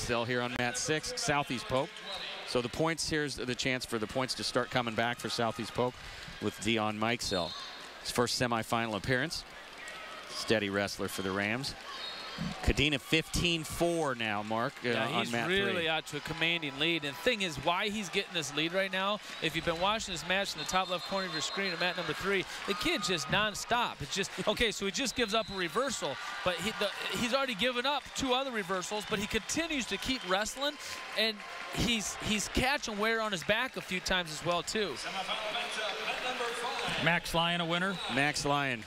Mikesell here on mat 6, Southeast Polk. So the points, here's the chance for the points to start coming back for Southeast Polk with Dion Mikesell. His first semifinal appearance. Steady wrestler for the Rams. Kadena 15-4 now, Mark, yeah, on mat 3. He's really out to a commanding lead. And the thing is, why he's getting this lead right now, if you've been watching this match in the top left corner of your screen at mat number 3, the kid's just nonstop. It's just, okay, so he just gives up a reversal, but he's already given up 2 other reversals, but he continues to keep wrestling, and he's catching wear on his back a few times as well, too. Max Lyon a winner? Max Lyon.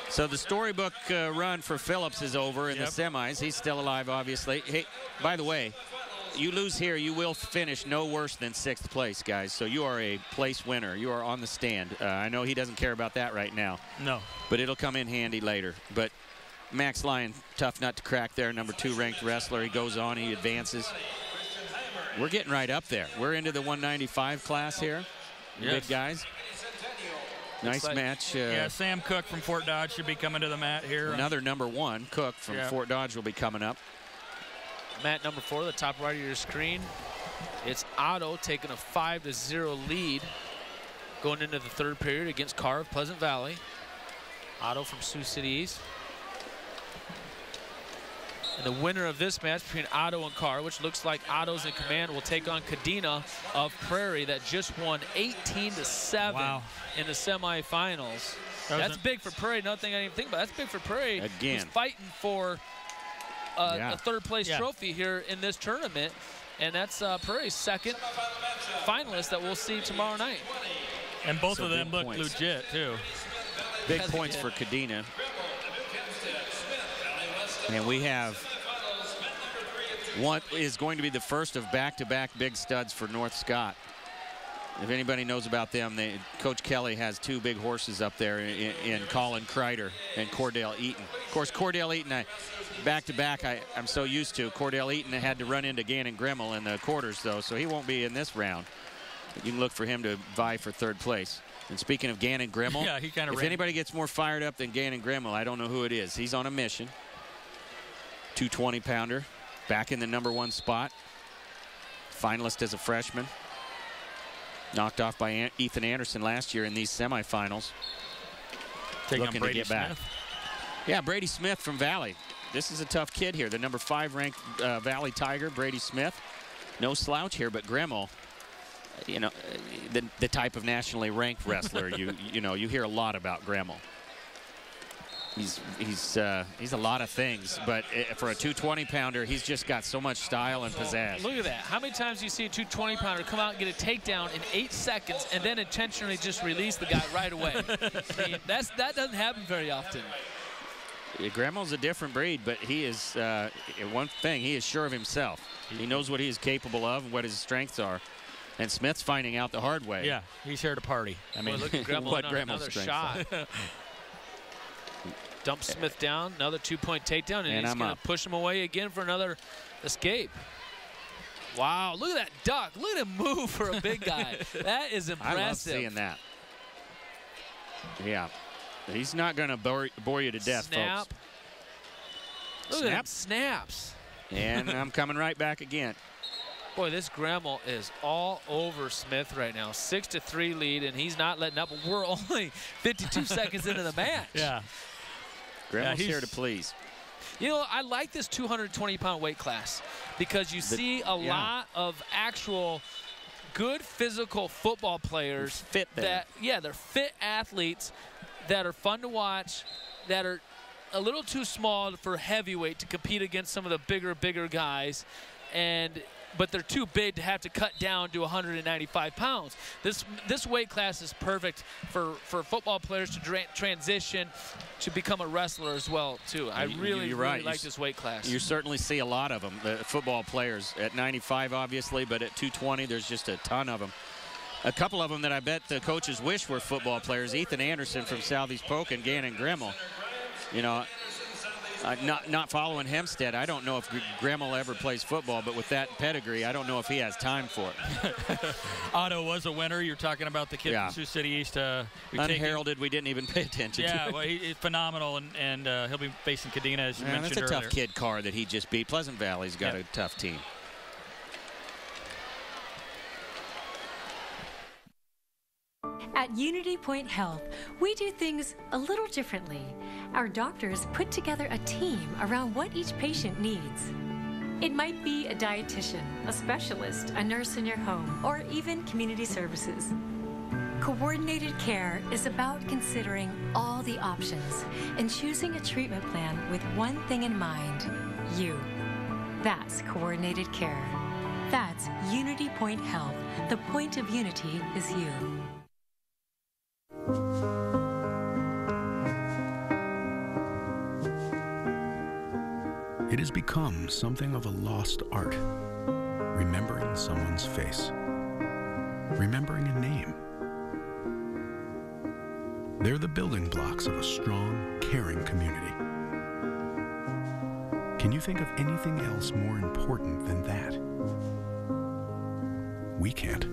So the storybook run for Phillips is over in the semis. He's still alive, obviously. Hey, by the way, you lose here, you will finish no worse than 6th place, guys. So you are a place winner. You are on the stand. I know he doesn't care about that right now. No. But it'll come in handy later. But Max Lyon, tough nut to crack there. Number 2 ranked wrestler. He goes on, he advances. We're getting right up there. We're into the 195 class here. Yes. Big guys. Nice match. Yeah, Sam Cook from Fort Dodge should be coming to the mat here. Another number 1, Cook from Fort Dodge, will be coming up. Mat number 4, the top right of your screen. It's Otto taking a 5-0 lead going into the 3rd period against Carr of Pleasant Valley. Otto from Sioux City East. And the winner of this match between Otto and Carr, which looks like Otto's in command, will take on Kadena of Prairie that just won 18-7 in the semifinals. That's big for Prairie. Nothing I didn't think about. That's big for Prairie. Again. Who's fighting for a 3rd place trophy here in this tournament. And that's Prairie's 2nd finalist that we'll see tomorrow night. And both of them look legit, too. Big points for Kadena. And we have what is going to be the first of back-to-back big studs for North Scott. If anybody knows about them, Coach Kelly has 2 big horses up there in Colin Kreider and Cordell Eaton. Of course, Cordell Eaton, back-to-back, I'm so used to. Cordell Eaton had to run into Gannon Grimmel in the quarters, though, so he won't be in this round. But you can look for him to vie for 3rd place. And speaking of Gannon Grimmel, if anybody gets more fired up than Gannon Grimmel, I don't know who it is. He's on a mission. 220-pounder, back in the number 1 spot. Finalist as a freshman. Knocked off by Ethan Anderson last year in these semifinals. Looking to get back. Yeah, Brady Smith from Valley. This is a tough kid here. The number 5 ranked Valley Tiger, Brady Smith. No slouch here, but Grimmel, you know, the type of nationally ranked wrestler you know, you hear a lot about Grimmel. He's a lot of things, but for a 220-pounder, he's just got so much style and pizzazz. Look at that. How many times do you see a 220-pounder come out and get a takedown in 8 seconds and then intentionally just release the guy right away? I mean, that doesn't happen very often. Grimmel's a different breed, but he is, one thing, he is sure of himself. He knows what he is capable of and what his strengths are. And Smith's finding out the hard way. Yeah, he's here to party. I mean, look at Grimmel what on another shot. Dumps Smith down, another 2-point takedown, and he's going to push him away again for another escape. Wow, look at that duck. Look at him move for a big guy. That is impressive. I love seeing that. Yeah. He's not going to bore you to death, folks. Look at him, snaps. And I'm coming right back again. Boy, this Grimmel is all over Smith right now. 6-3 lead, and he's not letting up. We're only 52 seconds into the match. Yeah. Grimmel's here to please. You know, I like this 220-pound weight class because you see a lot of actual good physical football players. They're fit athletes that are fun to watch, that are a little too small for heavyweight to compete against some of the bigger guys, but they're too big to have to cut down to 195 pounds. This weight class is perfect for football players to transition to become a wrestler as well, too. I really like this weight class. You certainly see a lot of them, the football players. At 95, obviously, but at 220, there's just a ton of them. A couple of them that I bet the coaches wish were football players, Ethan Anderson from Southeast Polk and Gannon Grimmel. You know, Not following Hempstead, I don't know if Gremmel ever plays football, but with that pedigree, I don't know if he has time for it. Otto was a winner. You're talking about the kid from Sioux City East. Unheralded, we didn't even pay attention to. Yeah, well, he's phenomenal, and he'll be facing Kadena, as you mentioned earlier. That's a tough kid, Carr, that he just beat. Pleasant Valley's got a tough team. At Unity Point Health, we do things a little differently. Our doctors put together a team around what each patient needs. It might be a dietitian, a specialist, a nurse in your home, or even community services. Coordinated care is about considering all the options and choosing a treatment plan with one thing in mind: you. That's coordinated care. That's Unity Point Health. The point of unity is you. It has become something of a lost art. Remembering someone's face. Remembering a name. They're the building blocks of a strong, caring community. Can you think of anything else more important than that? We can't.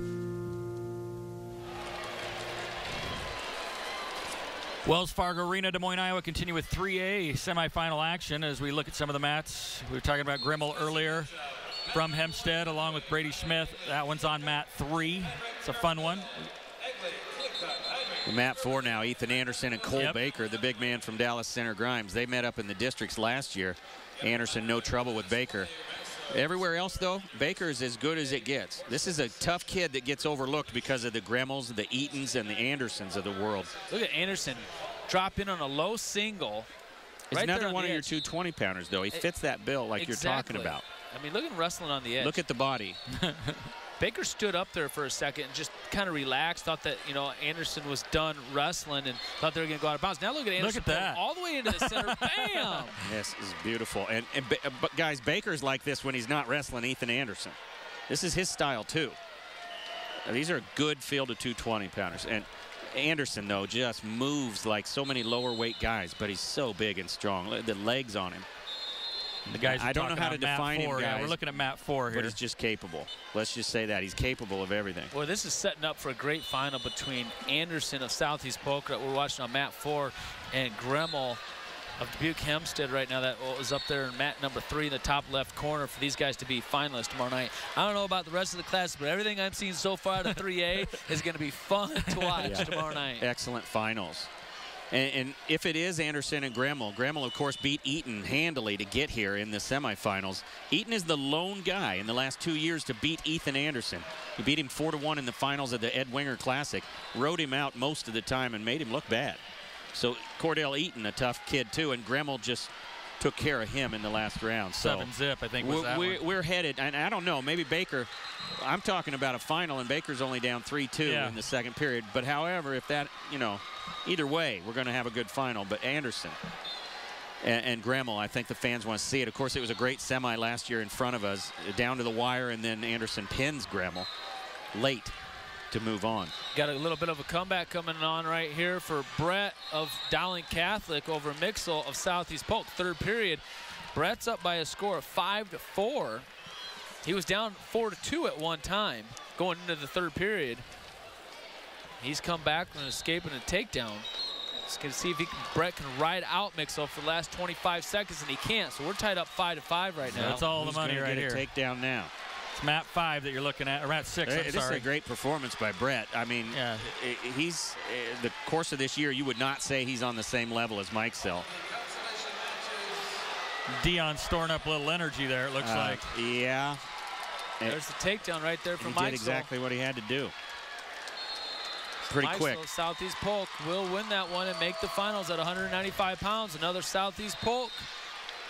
Wells Fargo Arena, Des Moines, Iowa, continue with 3A semifinal action as we look at some of the mats. We were talking about Gremmel earlier from Hempstead along with Brady Smith. That one's on mat 3. It's a fun one. Mat 4 now, Ethan Anderson and Cole Baker, the big man from Dallas Center Grimes. They met up in the districts last year. Anderson, no trouble with Baker. Everywhere else, though, Baker's as good as it gets. This is a tough kid that gets overlooked because of the Gremmels, the Eatons, and the Andersons of the world. Look at Anderson drop in on a low single. He's another one of your 220-pounders, though. He fits that bill like you're talking about. I mean, look at him wrestling on the edge. Look at the body. Baker stood up there for a second and just kind of relaxed, thought that, you know, Anderson was done wrestling and thought they were going to go out of bounds. Now look at Anderson. Look at that. All the way into the center. Bam! This is beautiful. But guys, Baker's like this when he's not wrestling Ethan Anderson. This is his style, too. These are a good field of 220-pounders. And Anderson, though, just moves like so many lower weight guys, but he's so big and strong. The legs on him. The guys I don't know how to define him, guys. Yeah, we're looking at mat 4 here. But he's just capable. Let's just say that. He's capable of everything. Well, this is setting up for a great final between Anderson of Southeast Polk that we're watching on mat 4 and Gremmel of Dubuque Hempstead right now. That is up there in mat number 3 in the top left corner for these guys to be finalists tomorrow night. I don't know about the rest of the class, but everything I'm seeing so far out of 3A is going to be fun to watch tomorrow night. Excellent finals. And if it is Anderson and Gremmel, of course, beat Eaton handily to get here in the semifinals. Eaton is the lone guy in the last 2 years to beat Ethan Anderson. He beat him 4-1 in the finals of the Ed Winger Classic, rode him out most of the time and made him look bad. So Cordell Eaton, a tough kid, too, and Gremmel just took care of him in the last round. So 7-zip, I think, was that one. We're headed, and I don't know, maybe Baker, I'm talking about a final, and Baker's only down 3-2 in the second period. But however, if that, you know, either way, we're going to have a good final. But Anderson and Gremmel, I think the fans want to see it. Of course, it was a great semi last year in front of us, down to the wire, and then Anderson pins Gremmel late to move on. Got a little bit of a comeback coming on right here for Brett of Dowling Catholic over Mixel of Southeast Polk. Third period, Brett's up by a score of 5-4. He was down 4-2 at one time going into the third period. He's come back and escaping a takedown. Just going to see if Brett can ride out Mixel for the last 25 seconds, and he can't. So we're tied up 5-5 right now. That's all the money right here. Takedown now. It's mat 5 that you're looking at, or mat 6, This is a great performance by Brett. I mean, he's the course of this year, you would not say he's on the same level as Mike Sell. Dion storing up a little energy there, it looks like. Yeah. There's the takedown right there from Mike. He did exactly what he had to do. Pretty quick. Southeast Polk will win that one and make the finals at 195 pounds. Another Southeast Polk.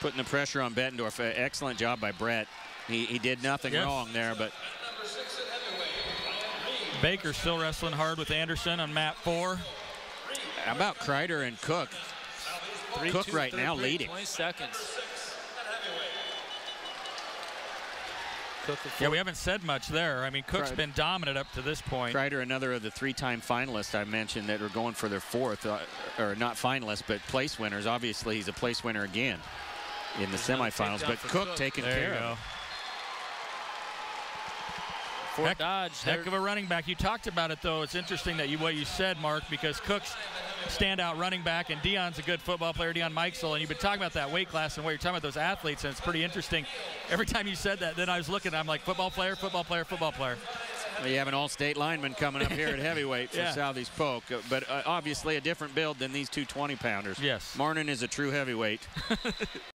Putting the pressure on Bettendorf. Excellent job by Brett. He did nothing wrong there, but Baker still wrestling hard with Anderson on mat 4. How about Kreider and Cook? Cook right now leading. 20 seconds. Cook, we haven't said much there. I mean, Cook's been dominant up to this point. Kreider, another of the 3-time finalists I mentioned that are going for their 4th, or not finalists, but place winners. Obviously, he's a place winner again. in the semifinals. But Cook taking care of it. Fort Dodge. Heck of a running back. You talked about it, though. It's interesting that what you said, Mark, because Cook's standout running back, and Dion's a good football player, Dion Mikesell, and you've been talking about that weight class and what you're talking about those athletes, and it's pretty interesting. Every time you said that, then I was looking, I'm like, football player, football player, football player. Well, you have an all-state lineman coming up here at heavyweight for Southeast Polk, but obviously a different build than these two 20-pounders. Yes. Marnin is a true heavyweight.